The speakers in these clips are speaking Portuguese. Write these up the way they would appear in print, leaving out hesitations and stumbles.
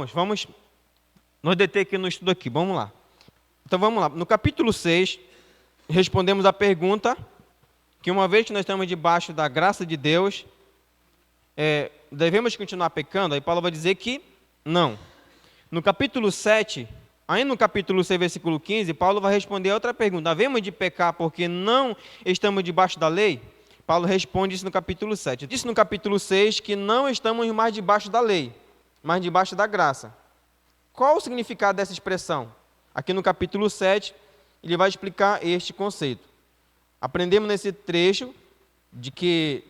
Vamos nos deter aqui no estudo aqui, vamos lá. Então vamos lá, no capítulo 6, respondemos a pergunta que uma vez que nós estamos debaixo da graça de Deus, devemos continuar pecando? Aí Paulo vai dizer que não. No capítulo 7, ainda no capítulo 6, versículo 15, Paulo vai responder a outra pergunta: havemos de pecar porque não estamos debaixo da lei? Paulo responde isso no capítulo 7. Disse no capítulo 6 que não estamos mais debaixo da lei, mas debaixo da graça. Qual o significado dessa expressão? Aqui no capítulo 7, ele vai explicar este conceito. Aprendemos nesse trecho de que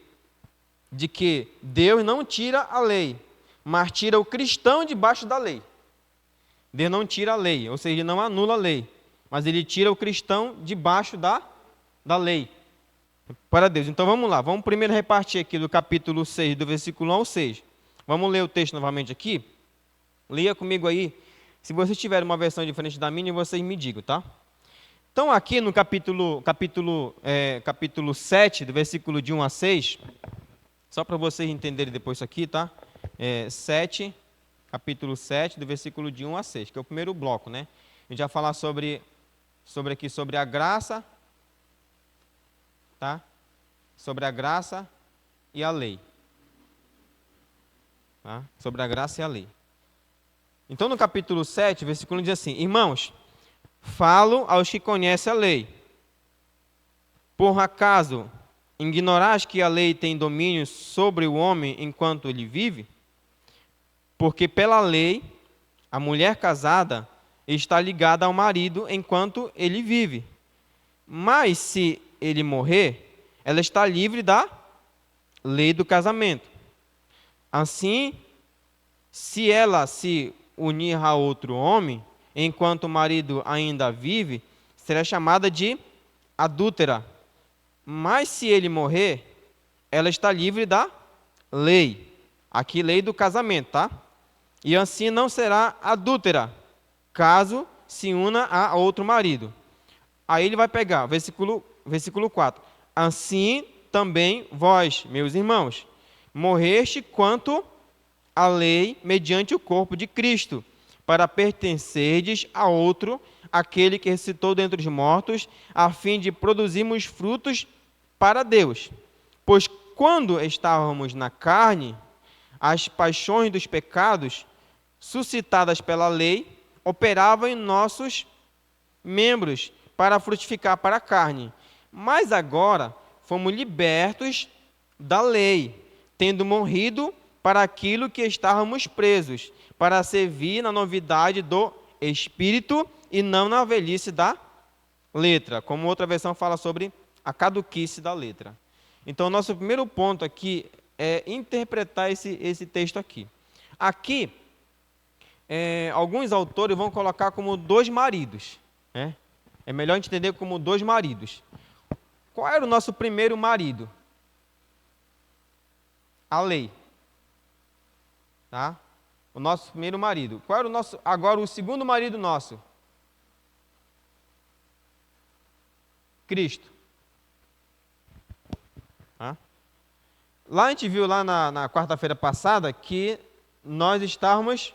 Deus não tira a lei, mas tira o cristão debaixo da lei. Deus não tira a lei, ou seja, não anula a lei, mas ele tira o cristão debaixo da lei. Para Deus. Então vamos lá, vamos primeiro repartir aqui do capítulo 6, do versículo 1 ao 6. Vamos ler o texto novamente aqui? Leia comigo aí. Se vocês tiverem uma versão diferente da minha, vocês me digam, tá? Então aqui no capítulo 7, do versículo de 1 a 6, só para vocês entenderem depois isso aqui, tá? Capítulo 7, do versículo de 1 a 6, que é o primeiro bloco, né? A gente vai falar sobre a graça, tá? Sobre a graça e a lei. Tá? Sobre a graça e a lei. Então, no capítulo 7, versículo 1 diz assim: irmãos, falo aos que conhecem a lei. Por acaso ignorais que a lei tem domínio sobre o homem enquanto ele vive? Porque pela lei, a mulher casada está ligada ao marido enquanto ele vive. Mas se ele morrer, ela está livre da lei do casamento. Assim, se ela se unir a outro homem, enquanto o marido ainda vive, será chamada de adúltera. Mas se ele morrer, ela está livre da lei. Aqui, lei do casamento, tá? E assim não será adúltera, caso se una a outro marido. Aí ele vai pegar, versículo 4. Assim também vós, meus irmãos, morreste quanto à lei mediante o corpo de Cristo, para pertencerdes a outro, aquele que ressuscitou dentre os mortos, a fim de produzirmos frutos para Deus. Pois quando estávamos na carne, as paixões dos pecados, suscitadas pela lei, operavam em nossos membros para frutificar para a carne. Mas agora fomos libertos da lei, tendo morrido para aquilo que estávamos presos, para servir na novidade do Espírito e não na velhice da letra, como outra versão fala sobre a caduquice da letra. Então, nosso primeiro ponto aqui é interpretar esse texto aqui. Aqui, alguns autores vão colocar como dois maridos, né? É melhor a gente entender como dois maridos. Qual era o nosso primeiro marido? A lei. Tá? O nosso primeiro marido. Qual era agora o segundo marido nosso? Cristo. Tá? Lá a gente viu lá na quarta-feira passada que nós estávamos,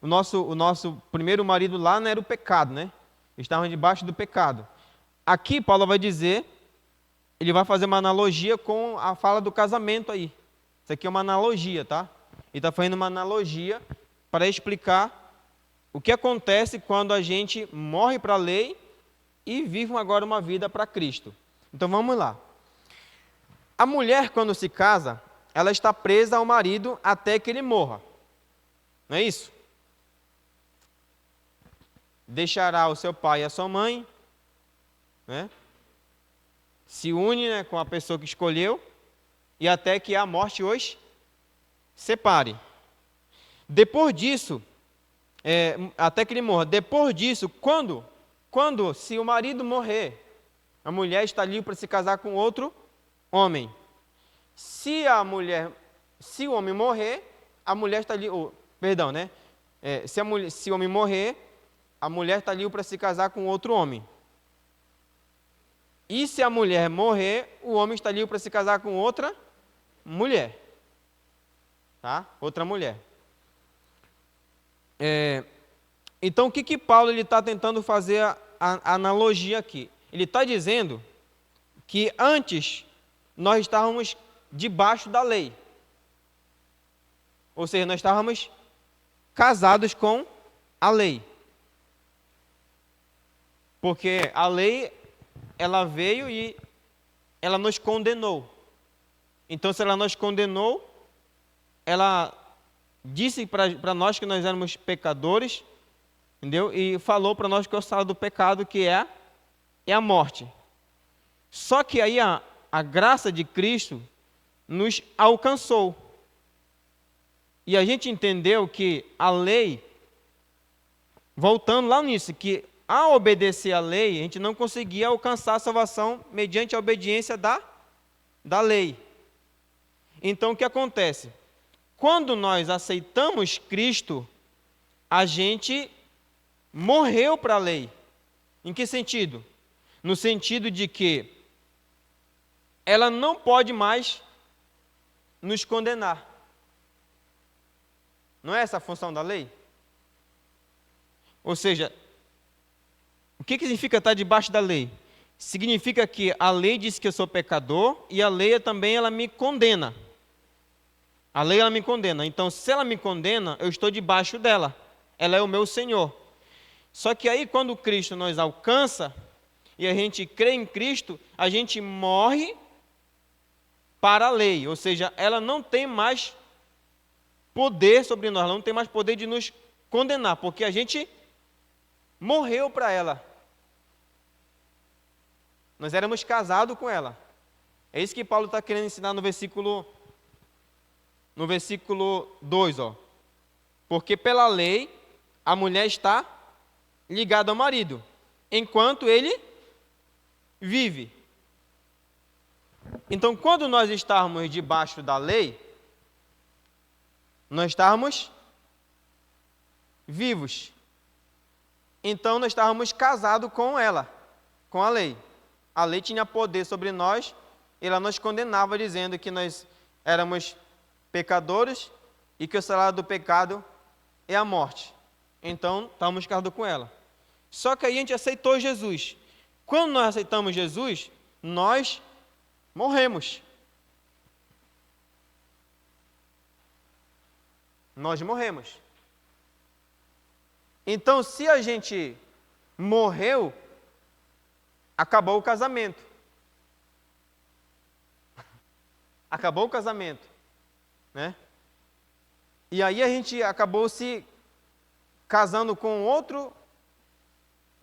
o nosso primeiro marido lá não era o pecado, né? Estávamos debaixo do pecado. Aqui Paulo vai dizer, ele vai fazer uma analogia com a fala do casamento aí. Isso aqui é uma analogia, tá? Ele está fazendo uma analogia para explicar o que acontece quando a gente morre para a lei e vive agora uma vida para Cristo. Então vamos lá. A mulher, quando se casa, ela está presa ao marido até que ele morra. Não é isso? Deixará o seu pai e a sua mãe, né? Se une, né, com a pessoa que escolheu, e até que a morte os separe. Depois disso, até que ele morra. Depois disso, se o marido morrer, a mulher está livre para se casar com outro homem. Se o homem morrer, a mulher está livre. Perdão, né? Se o homem morrer, a mulher está livre para se casar com outro homem. E se a mulher morrer, o homem está livre para se casar com outra mulher. Tá? Outra mulher. Então, o que Paulo está tentando fazer a analogia aqui? Ele está dizendo que antes nós estávamos debaixo da lei. Ou seja, nós estávamos casados com a lei. Porque a lei, ela veio e ela nos condenou. Então, se ela nos condenou, ela disse para nós que nós éramos pecadores, entendeu? E falou para nós que o salário do pecado, que é a morte. Só que aí a graça de Cristo nos alcançou. E a gente entendeu que a lei, voltando lá nisso, que ao obedecer à lei, a gente não conseguia alcançar a salvação mediante a obediência da lei. Então, o que acontece? Quando nós aceitamos Cristo, a gente morreu para a lei. Em que sentido? No sentido de que ela não pode mais nos condenar. Não é essa a função da lei? Ou seja, o que significa estar debaixo da lei? Significa que a lei diz que eu sou pecador e a lei também ela me condena. A lei ela me condena. Então, se ela me condena, eu estou debaixo dela. Ela é o meu Senhor. Só que aí, quando Cristo nos alcança e a gente crê em Cristo, a gente morre para a lei. Ou seja, ela não tem mais poder sobre nós, ela não tem mais poder de nos condenar, porque a gente morreu para ela. Nós éramos casados com ela. É isso que Paulo está querendo ensinar no versículo 2, ó. Porque pela lei, a mulher está ligada ao marido, enquanto ele vive. Então, quando nós estávamos debaixo da lei, nós estávamos vivos. Então, nós estávamos casados com ela, com a lei. A lei tinha poder sobre nós, ela nos condenava, dizendo que nós éramos pecadores e que o salário do pecado é a morte. Então, estávamos casados com ela. Só que aí a gente aceitou Jesus. Quando nós aceitamos Jesus, nós morremos. Nós morremos. Então, se a gente morreu, acabou o casamento. Acabou o casamento, né? E aí a gente acabou se casando com um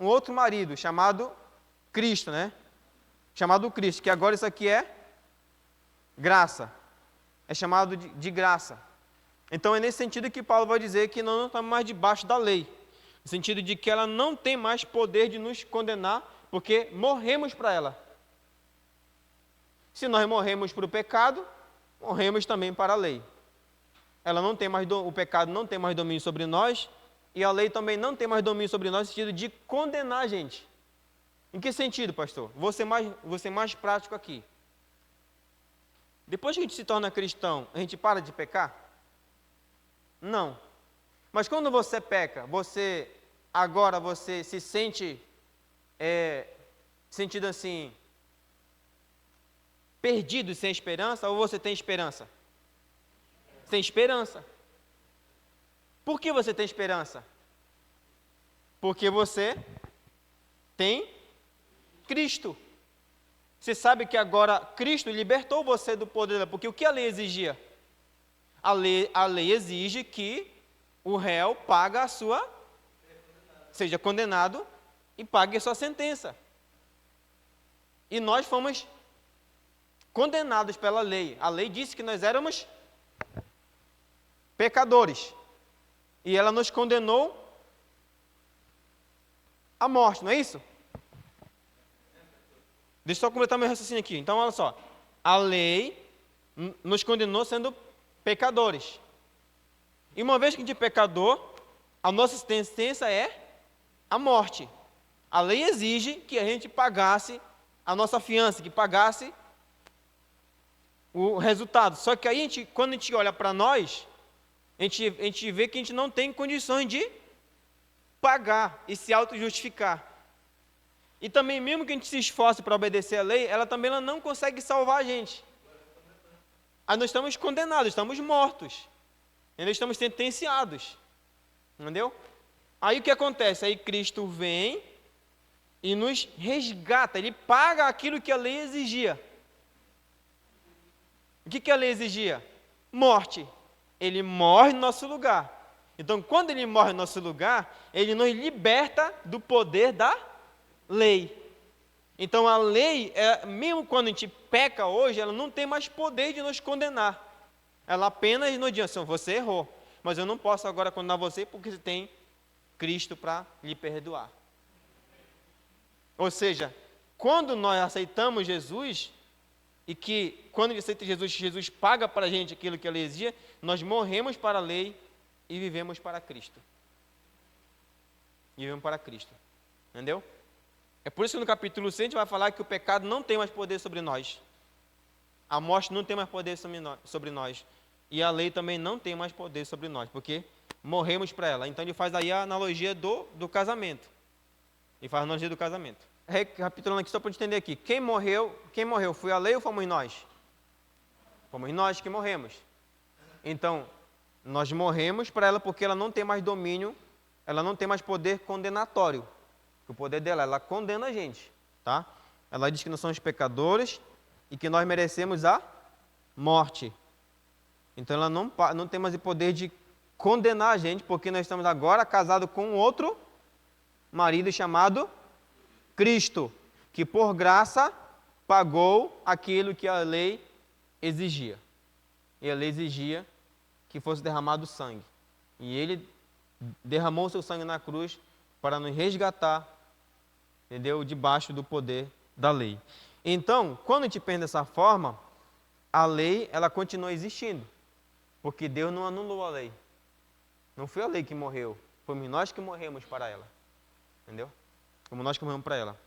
outro marido, chamado Cristo, né? Chamado Cristo, que agora isso aqui é graça. É chamado de graça. Então é nesse sentido que Paulo vai dizer que nós não estamos mais debaixo da lei. No sentido de que ela não tem mais poder de nos condenar, porque morremos para ela. Se nós morremos para o pecado, morremos também para a lei. Ela não tem mais o pecado não tem mais domínio sobre nós, e a lei também não tem mais domínio sobre nós, no sentido de condenar a gente. Em que sentido, pastor? Vou ser mais prático aqui. Depois que a gente se torna cristão, a gente para de pecar? Não. Mas quando você peca, você se sente sentido assim, perdido, sem esperança, ou você tem esperança? Tem esperança. Por que você tem esperança? Porque você tem Cristo. Você sabe que agora Cristo libertou você do poder dela, porque o que a lei exigia? A lei exige que o réu paga seja condenado e pague a sua sentença. E nós fomos condenados pela lei. A lei disse que nós éramos pecadores. E ela nos condenou à morte, não é isso? Deixa eu só completar meu raciocínio aqui. Então, olha só. A lei nos condenou sendo pecadores. E uma vez que a gente é pecador, a nossa sentença é a morte. A lei exige que a gente pagasse a nossa fiança, que pagasse o resultado. Só que aí, quando a gente olha para nós, a gente vê que a gente não tem condições de pagar e se auto-justificar. E também, mesmo que a gente se esforce para obedecer a lei, ela não consegue salvar a gente. Aí nós estamos condenados, estamos mortos. E nós estamos sentenciados. Entendeu? Aí o que acontece? Aí Cristo vem e nos resgata. Ele paga aquilo que a lei exigia. O que a lei exigia? Morte. Ele morre no nosso lugar. Então, quando ele morre no nosso lugar, ele nos liberta do poder da lei. Então, a lei, mesmo quando a gente peca hoje, ela não tem mais poder de nos condenar. Ela apenas nos diz assim: você errou, mas eu não posso agora condenar você porque você tem Cristo para lhe perdoar. Ou seja, quando nós aceitamos Jesus, e que quando ele aceita Jesus, Jesus paga para a gente aquilo que a lei exigia, nós morremos para a lei e vivemos para Cristo. E vivemos para Cristo. Entendeu? É por isso que no capítulo 6 a gente vai falar que o pecado não tem mais poder sobre nós. A morte não tem mais poder sobre nós. E a lei também não tem mais poder sobre nós, porque morremos para ela. Então ele faz aí a analogia do casamento. Ele faz a analogia do casamento. Recapitulando aqui, só para entender aqui. Quem morreu? Foi a lei ou fomos nós? Fomos nós que morremos. Então, nós morremos para ela porque ela não tem mais domínio, ela não tem mais poder condenatório. O poder dela, ela condena a gente, tá? Ela diz que nós somos pecadores e que nós merecemos a morte. Então ela não tem mais o poder de condenar a gente, porque nós estamos agora casados com outro marido chamado Cristo, que por graça pagou aquilo que a lei exigia. E a lei exigia que fosse derramado sangue. E ele derramou seu sangue na cruz para nos resgatar, entendeu? Debaixo do poder da lei. Então, quando a gente pensa dessa forma, a lei, ela continua existindo. Porque Deus não anulou a lei. Não foi a lei que morreu. Fomos nós que morremos para ela. Entendeu? Fomos nós que morremos para ela.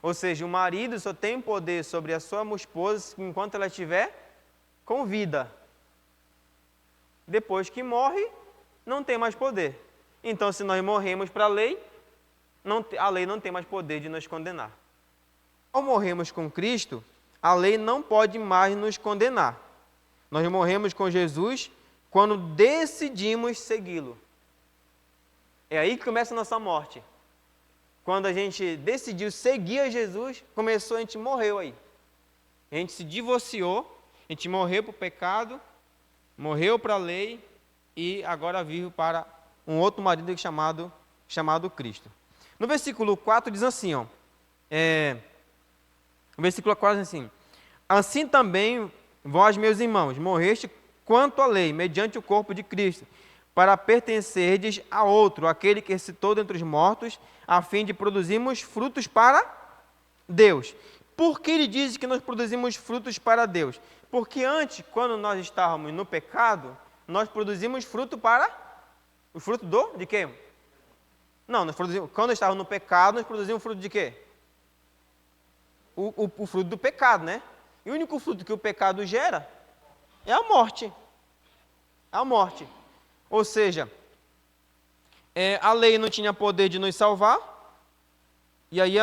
Ou seja, o marido só tem poder sobre a sua esposa enquanto ela estiver com vida. Depois que morre, não tem mais poder. Então, se nós morremos para a lei não tem mais poder de nos condenar. Ao morrermos com Cristo, a lei não pode mais nos condenar. Nós morremos com Jesus quando decidimos segui-lo. É aí que começa a nossa morte. Quando a gente decidiu seguir a Jesus, a gente morreu aí. A gente se divorciou, a gente morreu para o pecado, morreu para a lei e agora vive para um outro marido chamado Cristo. No versículo 4 diz assim, no versículo 4 diz assim: assim também vós, meus irmãos, morreste quanto à lei, mediante o corpo de Cristo, para pertencerdes a outro, aquele que ressuscitou dentre os mortos, a fim de produzirmos frutos para Deus. Por que ele diz que nós produzimos frutos para Deus? Porque antes, quando nós estávamos no pecado, nós produzimos fruto para... O fruto de quê? Não, quando nós estávamos no pecado, nós produzimos fruto de quê? O fruto do pecado, né? E o único fruto que o pecado gera é a morte. A morte. Ou seja, a lei não tinha poder de nos salvar, e aí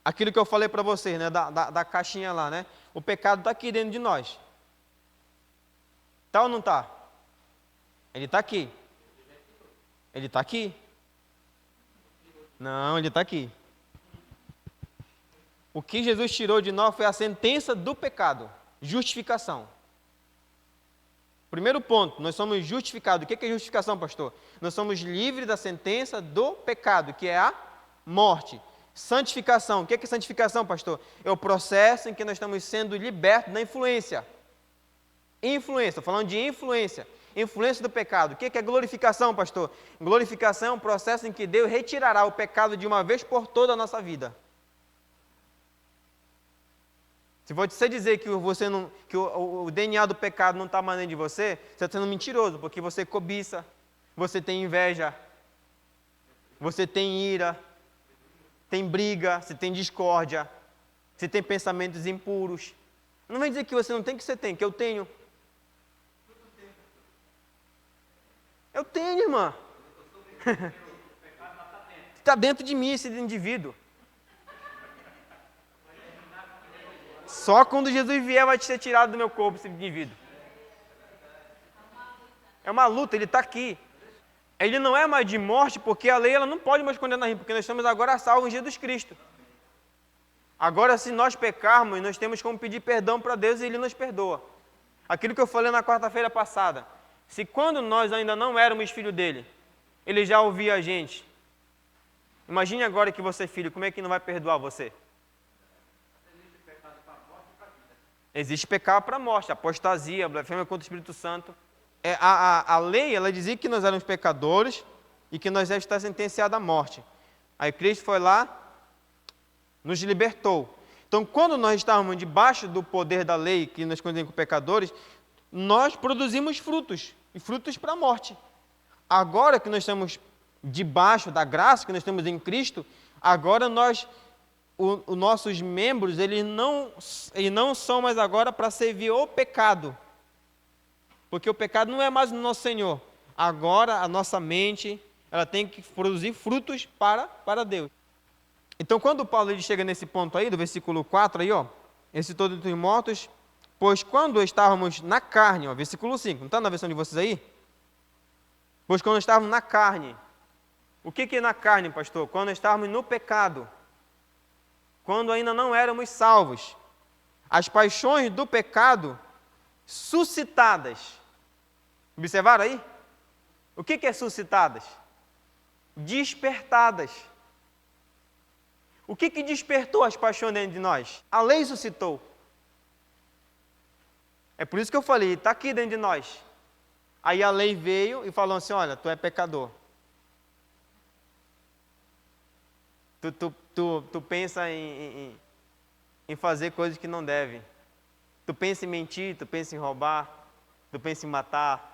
aquilo que eu falei para vocês, né, da caixinha lá, né? O pecado está aqui dentro de nós. Está ou não está? Ele está aqui. Ele está aqui. Não, ele está aqui. O que Jesus tirou de nós foi a sentença do pecado, justificação. Primeiro ponto, nós somos justificados. O que é justificação, pastor? Nós somos livres da sentença do pecado, que é a morte. Santificação. O que é santificação, pastor? É o processo em que nós estamos sendo libertos da influência. Influência, estou falando de influência. Influência do pecado. O que é glorificação, pastor? Glorificação é um processo em que Deus retirará o pecado de uma vez por toda a nossa vida. Se você dizer que o DNA do pecado não está emanando de você, você está sendo mentiroso, porque você cobiça, você tem inveja, você tem ira, tem briga, você tem discórdia, você tem pensamentos impuros. Não vem dizer que você não tem, que você tem, que eu tenho. Eu tenho, irmã. Está dentro de mim esse indivíduo. Só quando Jesus vier vai ser tirado do meu corpo esse indivíduo. É uma luta, ele está aqui. Ele não é mais de morte, porque a lei ela não pode mais condenar, porque nós estamos agora salvos em Jesus Cristo. Agora, se nós pecarmos, nós temos como pedir perdão para Deus e Ele nos perdoa. Aquilo que eu falei na quarta-feira passada. Se quando nós ainda não éramos filho dele, Ele já ouvia a gente. Imagine agora que você é filho, como é que não vai perdoar você? Existe pecado para a morte, apostasia, blasfêmia contra o Espírito Santo. A lei, ela dizia que nós éramos pecadores e que nós já estávamos sentenciados à morte. Aí Cristo foi lá, nos libertou. Então, quando nós estávamos debaixo do poder da lei, que nos condena como pecadores, nós produzimos frutos, e frutos para a morte. Agora que nós estamos debaixo da graça, que nós estamos em Cristo, agora os nossos membros, eles não são mais agora para servir o pecado. Porque o pecado não é mais o nosso Senhor. Agora a nossa mente, ela tem que produzir frutos para Deus. Então, quando Paulo ele chega nesse ponto aí, do versículo 4 aí, ó, esse todo entre os mortos, pois quando estávamos na carne, ó, versículo 5, não está na versão de vocês aí? Pois quando estávamos na carne, o que é na carne, pastor? Quando estávamos no pecado, quando ainda não éramos salvos, as paixões do pecado suscitadas, observaram aí? O que é suscitadas? Despertadas. O que despertou as paixões dentro de nós? A lei suscitou. É por isso que eu falei, está aqui dentro de nós. Aí a lei veio e falou assim, olha, tu é pecador. Tu pensa em fazer coisas que não deve. Tu pensa em mentir, tu pensa em roubar, tu pensa em matar,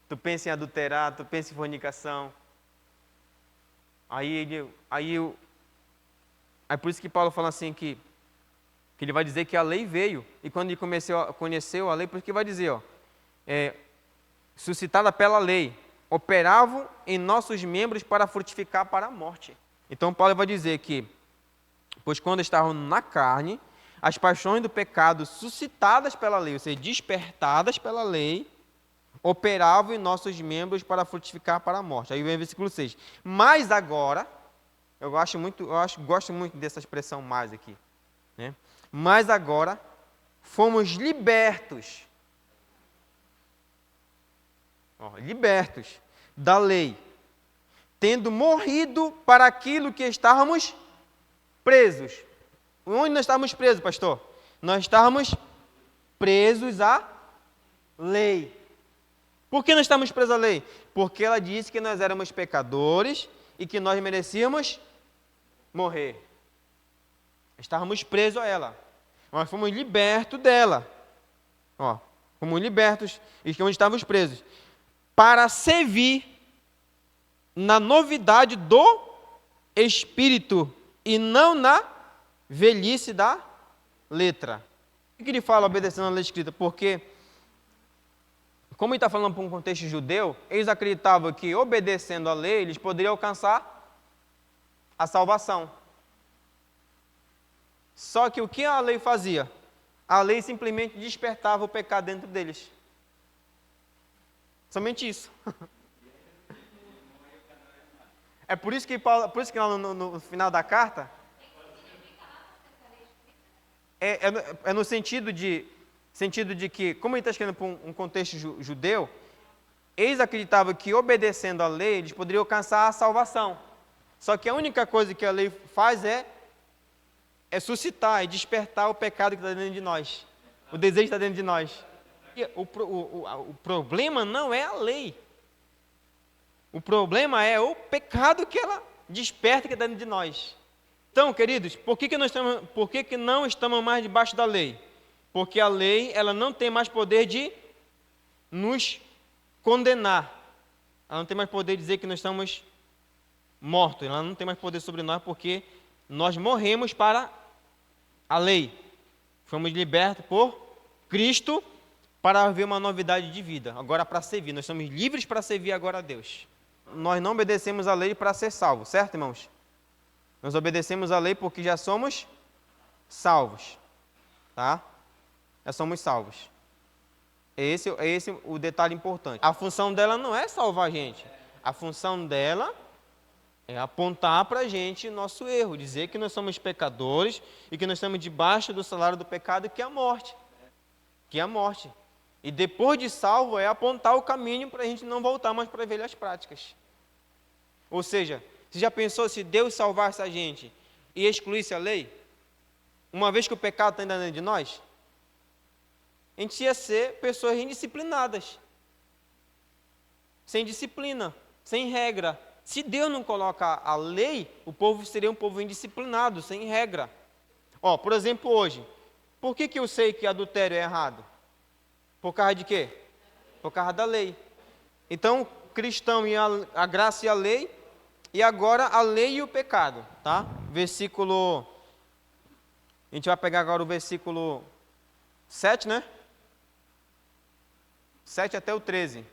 tu pensa em adulterar, tu pensa em fornicação. Aí por isso que Paulo fala assim que ele vai dizer que a lei veio, e quando ele conheceu a lei, por isso que vai dizer, ó, suscitada pela lei, operavam em nossos membros para frutificar para a morte. Então Paulo vai dizer que, pois quando estavam na carne, as paixões do pecado suscitadas pela lei, ou seja, despertadas pela lei, operavam em nossos membros para frutificar para a morte. Aí vem o versículo 6. Mas agora, gosto muito dessa expressão mais aqui, né? Mas agora fomos libertos, libertos da lei, tendo morrido para aquilo que estávamos presos. Onde nós estávamos presos, pastor? Nós estávamos presos à lei. Por que nós estamos presos à lei? Porque ela disse que nós éramos pecadores e que nós merecíamos morrer. Estávamos presos a ela. Nós fomos libertos dela. Fomos libertos e onde estávamos presos. Para servir na novidade do Espírito e não na velhice da letra. Por que ele fala obedecendo a lei escrita? Porque, como ele está falando para um contexto judeu, eles acreditavam que obedecendo a lei, eles poderiam alcançar a salvação. Só que o que a lei fazia? A lei simplesmente despertava o pecado dentro deles. Somente isso. É por isso que lá no final da carta, é no sentido de que, como ele está escrevendo para um contexto judeu, eles acreditavam que obedecendo a lei, eles poderiam alcançar a salvação. Só que a única coisa que a lei faz é suscitar e despertar o pecado que está dentro de nós. O desejo que está dentro de nós. E o problema não é a lei. O problema é o pecado que ela desperta que está dentro de nós. Então, queridos, por que não estamos mais debaixo da lei? Porque a lei ela não tem mais poder de nos condenar. Ela não tem mais poder de dizer que nós estamos mortos. Ela não tem mais poder sobre nós porque nós morremos para a lei. Fomos libertos por Cristo para ver uma novidade de vida, agora para servir. Nós somos livres para servir agora a Deus. Nós não obedecemos a lei para ser salvos, certo, irmãos? Nós obedecemos a lei porque já somos salvos, tá? Já somos salvos. Esse é o detalhe importante. A função dela não é salvar a gente. A função dela é apontar para a gente nosso erro, dizer que nós somos pecadores e que nós estamos debaixo do salário do pecado, que é a morte. Que é a morte. E depois de salvo, é apontar o caminho para a gente não voltar mais para velhas práticas. Ou seja, você já pensou se Deus salvasse a gente e excluísse a lei? Uma vez que o pecado está ainda dentro de nós? A gente ia ser pessoas indisciplinadas. Sem disciplina, sem regra. Se Deus não coloca a lei, o povo seria um povo indisciplinado, sem regra. Por exemplo, hoje, por que eu sei que adultério é errado? Por causa de quê? Por causa da lei. Então, cristão e a graça e a lei, e agora a lei e o pecado, tá? Versículo, a gente vai pegar agora o versículo 7, né? 7 até o 13.